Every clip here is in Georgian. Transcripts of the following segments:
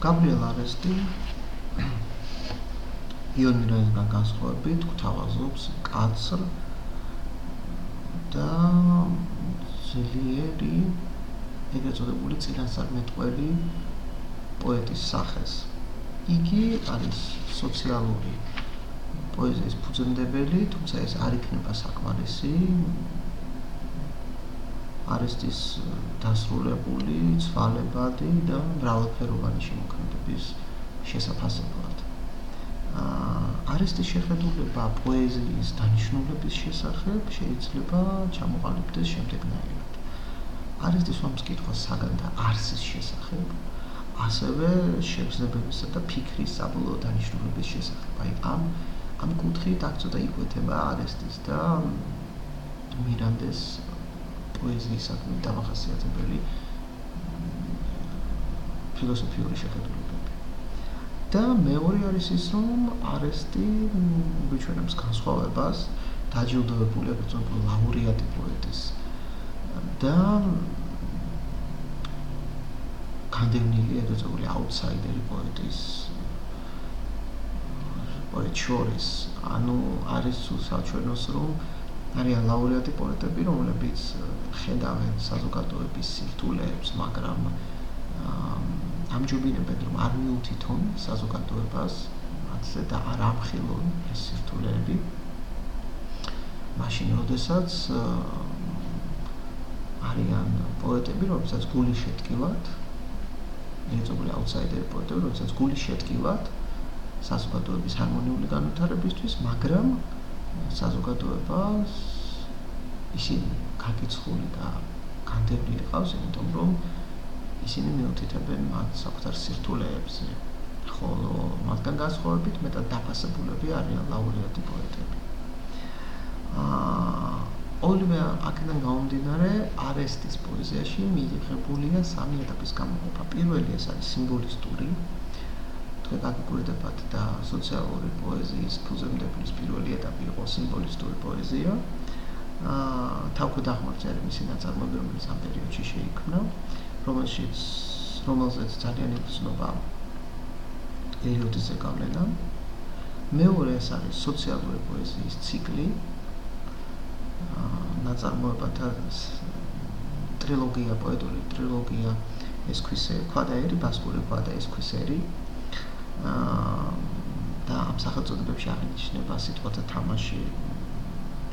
გაბრიელ არესტი იონირისგან განსხვავებით გვთავაზობს კაცრ და ძლიერი ეგრეთ წოდებული წინასწარმეტყველი პოეტის სახეს. იგი არის სოციალური პოეზიის ფუძემდებელი, თუმცა ეს არ იქნება საკმარისი არესტის დასრულებული, ცვალებადი და მრავალფეროვანი შემოქმედების შესაფასებლად. არესტის შეხედულება პოეზიის დანიშნულების შესახებ შეიძლება ჩამოყალიბდეს შემდეგნაირად. არესტი სვამს კითხვას საგანთა არსის შესახებ, ასევე შეგრძნებებისა და ფიქრის საბოლოო დანიშნულების შესახებ. აი ამ კუთხით აქ ცოტა იკვეთება არესტის და მირანდეს პოეზიისადმი დამახასიათებელი ფილოსოფიური შეხედულებები. და მეორე არის ის, რომ არესტი გვიჩვენებს განსხვავებას დაჯილდოებული ეგრეთ წოდებული ლაურეატი პოეტის და განდევნილი ეგრეთ წოდებული აუტსაიდერი პოეტის შორის. ანუ არის საჩვენოს, რომ არიან ლაურეატი პოეტები, რომლებიც ხედავენ საზოგადოების სირთულეებს, მაგრამ ამჯობინებენ, რომ არ მიუთითონ საზოგადოებას მათზე და არ ამხილონ ეს სირთულეები. მაშინ, როდესაც არიან პოეტები, რომლებსაც გული შეტკივათ, ეგრეთ წოდებული აუტსაიდერი პოეტები, რომლებსაც გული შეტკივათ საზოგადოების ჰარმონიული განვითარებისთვის, მაგრამ საზოგადოებას ისინი გაკიცხული და განდევნილი ყავს, იმიტომ რომ ისინი მიუთითებენ მათ საკუთარ სირთულეებზე, ხოლო მათგან განსხვავებით მეტად დაფასებულები არიან ლაურეატი პოეტები. ორივე აქედან გამომდინარე, არესტის პოეზიაში მიიღებულია სამი ეტაპის გამოყოფა. პირველი ეს არის სიმბოლისტური, თქვენ გაგიკვირდებათ და სოციალური პოეზიის ფუძემდებლის პირველი ეტაპი იყო სიმბოლისტური პოეზია. თავქვედაღმართი მისი ნაწარმოები, რომელიც ამ პერიოდში შეიქმნა, რომელზეც ძალიან იგრძნობა ელიოტის ზეგავლენა. მეორე ეს არის სოციალური პოეზიის ციკლი, ნაწარმოებათა ტრილოგია, პოეტური ტრილოგია, ეს ქვა და ერი, ბასკური ქვა და ეს ქვის ერი. და ამ სახელწოდებებში აღინიშნება სიტყვათა თამაში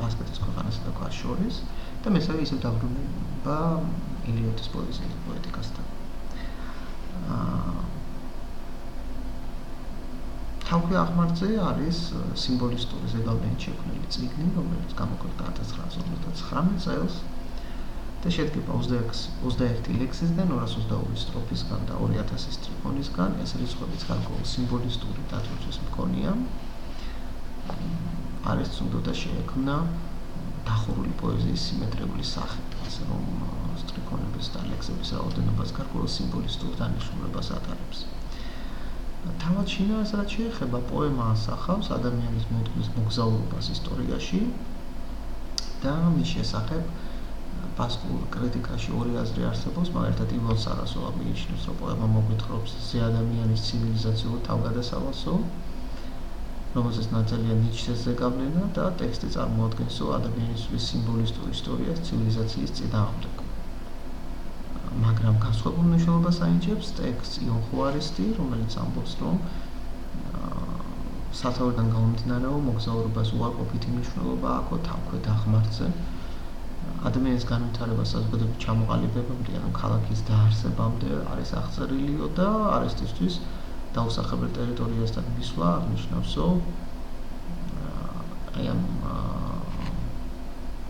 ბასკეთის ქვეყანასა და ქვას შორის და მესამე ისევ დაბრუნება ელიოტის პოეტიკასთან. თავქვეაღმართზე არის სიმბოლისტური ზეგავლენით შექმნილი წიგნი, რომელიც გამოქვეყნდა 1959 წელს და შედგება 21 ლექსისგან, 222 სტროფისგან და 2000 სტრიქონისგან. ეს რიცხვებიც გარკვეულ სიმბოლისტური დატვირთვის მქონია. არესტს უნდა შეექმნა დახურული პოეზიის სიმეტრიული სახე, ასე რომ სტრიქონების და ლექსების რაოდენობას გარკვეულ სიმბოლისტურ დანიშნულებას ატარებს. თავად შინა ეს რაც შეეხება პოემა ასახავს ადამიანის მოდგმის მოგზაურობას ისტორიაში და მის შესახებ ბასკურ კრიტიკაში ორი აზრი არსებობს, მაგალითად ივონ სარასოვა მიიჩნევს, რომ პოემა მოგვითხრობს ზე ადამიანის ცივილიზაციურ თავგადასავალსო, რომელზეც ნათელია ნიჩეს ზეგავლენა და ტექსტი წარმოადგენს ადამიანისთვის სიმბოლისტურ ისტორიას ცივილიზაციის წინააღმდეგ. მაგრამ განსხვავებულ მნიშვნელობას აინჯებს ტექსტს იონ ხუარისტი, რომელიც ამბობს, რომ სათავიდან გამომდინარე, მოგზაურობას უარყოფითი მნიშვნელობა აქვს თავქვედაღმართზე. ადამიანის განვითარება საზოგადოების ჩამოყალიბებამდე, ანუ ქალაქის დაარსებამდე არის აღწერილიო და არესტისთვის დაუსახებელ ტერიტორიასთან მისვლა აღნიშნავსო აი ამ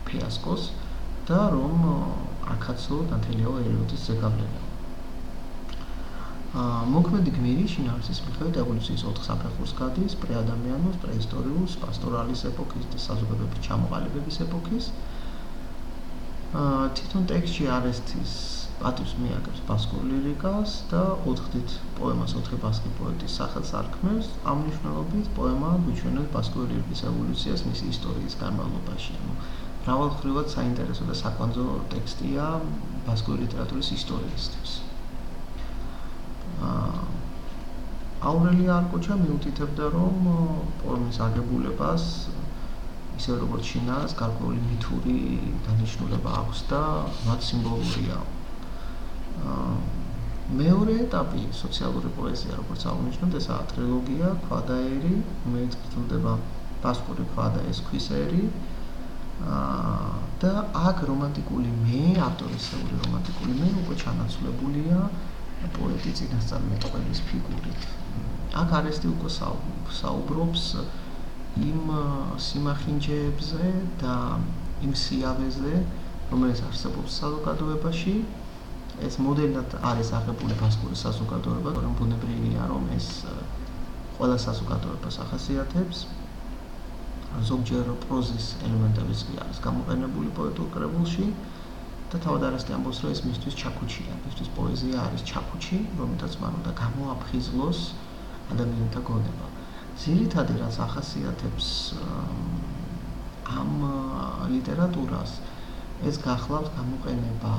ფიასკოს და რომ აქაცო ნათელიაო ელიოტის ზეგავლენა. მოქმედი გმირი შინაარსის მიხედვით ევოლუციის 4 საფეხურს გადის: პრეადამიანოს, პრეისტორიულს, პასტორალის ეპოქის და საზოგადოების ჩამოყალიბების ეპოქის. თვითონ ტექსტში არესტის პატივს მიაგებს ბასკურ ლირიკას და 4 პოემას 4 ბასკი პოეტის სახელს არქმევს. ამ მნიშვნელობით პოემა გვიჩვენებს ბასკური ლირიკის ევოლუციას მისი ისტორიის განმავლობაში. მრავალმხრივად საინტერესო და საკვანძო ტექსტია ბასკური ლიტერატურის ისტორიისთვის. აურელია არკოჩა მიუთითებდა, რომ პოემის აგებულებას ისე როგორც შინაარს გარკვეული მითური დანიშნულება აქვს და მათ სიმბოლურია. მეორე ეტაპი სოციალური პოეზია, როგორც აღნიშნოთ, ესაა ტრილოგია, ქვადაერი, რომელიც გრძელდება ბასკური ქვა და ეს ქვის ერი. და აქ რომანტიკული მე, ავტორისეული რომანტიკული მე უკვე ჩანაცვლებულია პოეტი წინასწარმეტყველის ფიგურით. აქ არესტი უკვე საუბრობს იმ სიმახინჯეებზე და იმ სიავეზე, რომელიც არსებობს საზოგადოებაში. ეს მოდელად არის აღებული ბასკური საზოგადოება, რომ ბუნებრივია, რომ ეს ყველა საზოგადოებას ახასიათებს. ზოგჯერ პროზის ელემენტებიც კი არის გამოყენებული პოეტურ კრებულში და თავად არესტი ამბობს, რომ ეს მისთვის ჩაქუჩია, მისთვის პოეზია არის ჩაქუჩი, რომელთაც მან უნდა გამოაფხიზლოს ადამიანთა გონება. ძირითადად რაც ახასიათებს ამ ლიტერატურას, ეს გახლავს გამოყენება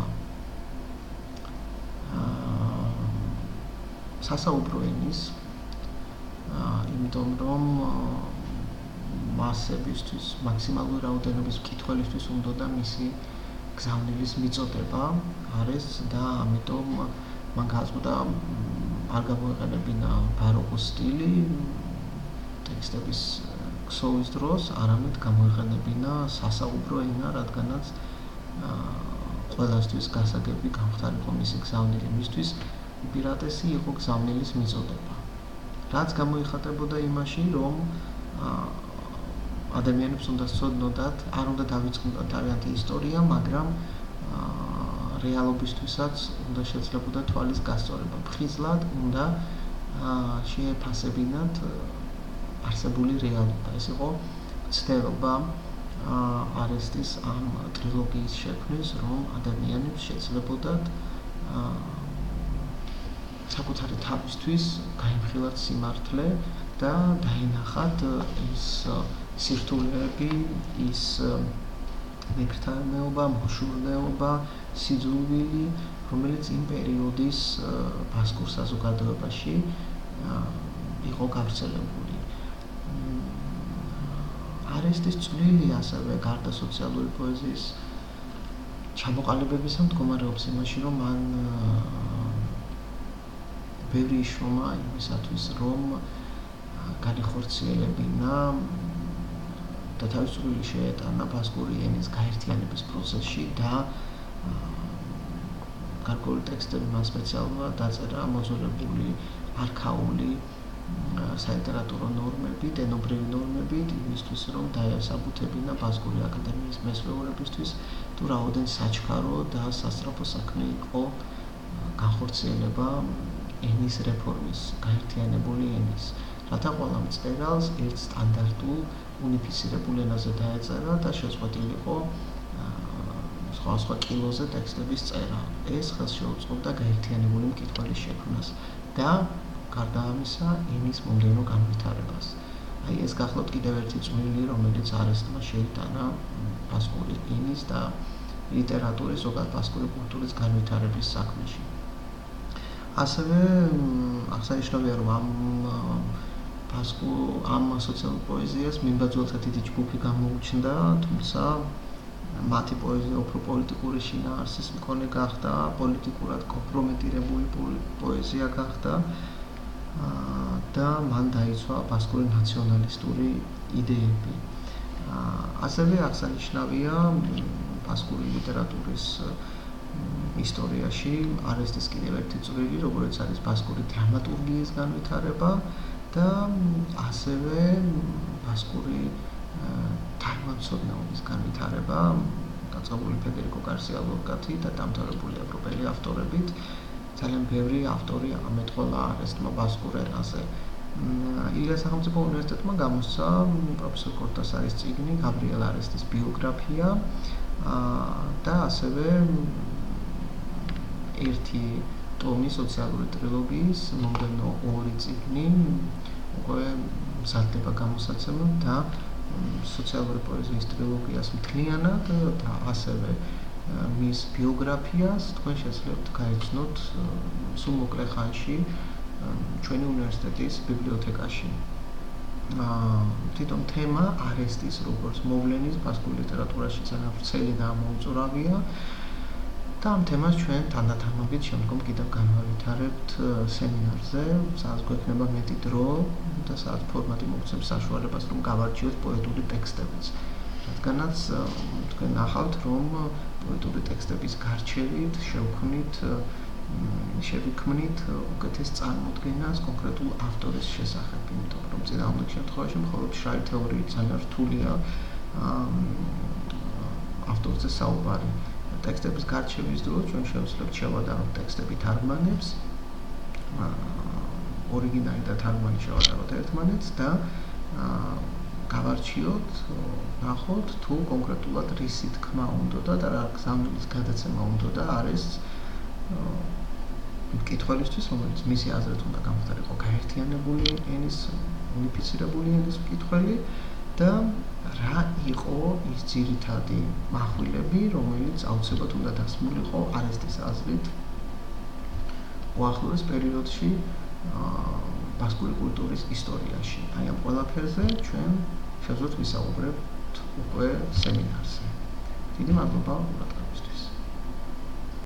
სასაუბრო ენის, იმიტომ რომ მასებისთვის, მაქსიმალური რაოდენობის მკითხველისთვის უნდა და მისი გზავნილის მიწოდება არის და ამიტომ მან გააზღუდა არ გამოეყენებინა ბაროკოს სტილი ტექსტების ქსოვის დროს, არამედ გამოეყენებინა სასაუბრო ენა, რადგანაც ყველასთვის გასაგები გამხდარიყო მისი გზავნილი, მისთვის უპირატესი იყო გზავნილის მიწოდება. რაც გამოიხატებოდა იმაში, რომ ადამიანებს უნდა სწოდნოდათ, არ უნდა დავიწყდათ თავიანთი ისტორია, მაგრამ რეალობისთვისაც უნდა შეძლებოდა თვალის გასწორება. ფხიზლად უნდა შეეფასებინათ არსებული რეალობა. ეს იყო ცდელობა არესტის ამ ტრილოგიის შექმნის, რომ ადამიანებს შეძლებოდათ საკუთარი თავისთვის გაიმხილათ სიმართლე და დაინახათ ის სირთულეები, ის მეკრთარეობა, მოშურნეობა, სიძულვილი, რომელიც იმ პერიოდის ბასკურ საზოგადოებაში იყო გავრცელებული. არესტის წვლილი ასევე გარდა სოციალური პოეზიის ჩამოყალიბებისა მდგომარეობს იმაში, რომ მან ბევრი შრომა იმისათვის, რომ განიხორციელებინა და თავის წვლილი შეეტანა ბასკური ენის გაერთიანების პროცესში და გარკვეული ტექსტები მან სპეციალურად დაწერა მოძველებული არქაული სალიტერატურო ნორმებით, ენობრივი ნორმებით, იმისთვის, რომ დაესაბუთებინა ბასკური აკადემიის მესვეურებისთვის, თუ რაოდენ საჩქარო და სასწრაფო საქმე იყო განხორციელება ენის რეფორმის, გაერთიანებული ენის. რათა ყველა მწერალს ერთ სტანდარტულ უნიფიცირებულ ენაზე დაეწერა და შეწყვეტილი იყო სხვა კილოზე ტექსტების წერა. ეს ხელს შეუწყობდა გაერთიანებული მკითხველის შექმნას და გარდა ამისა ენის მომდევნო განვითარებას. აი ეს გახლავთ კიდევ ერთი წვლილი, რომელიც არესტმა შეიტანა ბასკური ენის და ლიტერატურის, ზოგადად ბასკური კულტურის განვითარების საქმეში. ასევე აღსანიშნავია, რომ ამ სოციალურ პოეზიას მიმბაძველთა დიდი ჯგუფი გამოუჩნდა, თუმცა მათი პოეზია უფრო პოლიტიკური შინაარსის მქონე გახდა, პოლიტიკურად კომპრომეტირებული პოეზია გახდა და მან დაიცვა ბასკური ნაციონალისტური იდეები. ასევე აღსანიშნავია ბასკური ლიტერატურის ისტორიაში არესტის კიდევ ერთი წვლილი, როგორც არის ბასკური დრამატურგიის განვითარება და ასევე ბასკური თარგმანცოდნეობის განვითარება, დაწყებული ფედერიკო გარსია ლორკათი და დამთავრებული ევროპელი ავტორებით. ძალიან ბევრი ავტორი ამეტყველა არესტმა ბასკურ ენაზე. ილიას სახელმწიფო უნივერსიტეტმა გამოსცა პროფესორ კორტასარის წიგნი გაბრიელ არესტის ბიოგრაფია და ასევე ერთი ტომი სოციალური ტრილოგიის, მომდევნო ორი წიგნი უკვე მზადდება გამოსაცემად და სოციალური პოეზიის ტრილოგიას მთლიანად და ასევე მის ბიოგრაფიას თქვენ შეძლებთ გაიცნოთ სულ მოკლე ხანში ჩვენი უნივერსიტეტის ბიბლიოთეკაში. თვითონ თემა არესტის როგორც მოვლენის ბასკურ ლიტერატურაში ძალიან ვრცელი და მოუწურავია და ამ თემას ჩვენ თანდათანობით შემდგომ კიდევ განავითარებთ სემინარზე, სადაც გვექნება მეტი დრო და სადაც ფორმატი მოგცემს საშუალებას, რომ გავარჩიოთ პოეტური ტექსტებიც. რადგანაც თქვენ ნახავთ, რომ პოეტური ტექსტების გარჩევით შევიქმნით უკეთეს წარმოდგენას კონკრეტულ ავტორის შესახებ, იმიტომ რომ წინააღმდეგ შემთხვევაში მხოლოდ შრაი თეორიით ძალიან რთულია ავტორზე საუბარი. ტექსტების გარჩევის დროს ჩვენ შევძლებთ შევადაროთ ტექსტები თარგმანებს, ორიგინალი და თარგმანი შევადაროთ ერთმანეთს და გავარჩიოთ, ნახოთ თუ კონკრეტულად რისი თქმა უნდა და რა გზავნილის გადაცემა უნდა არის მკითხველისთვის, რომელიც მისი აზრით უნდა გამხდარიყო გაერთიანებული ენის, უნიფიცირებული ენის მკითხველი და რა იყო ის ძირითადი מחვილები, რომელიც აუცილებლად უნდა დასმულიყო არესტის აზრით უახლოეს პერიოდში ბასკური კულტურის ისტორიაში. აი ამ ყველაფერზე ჩვენ შევძლოთ ვისაუბრებთ უკვე სემინარზე. დიდი მადლობა.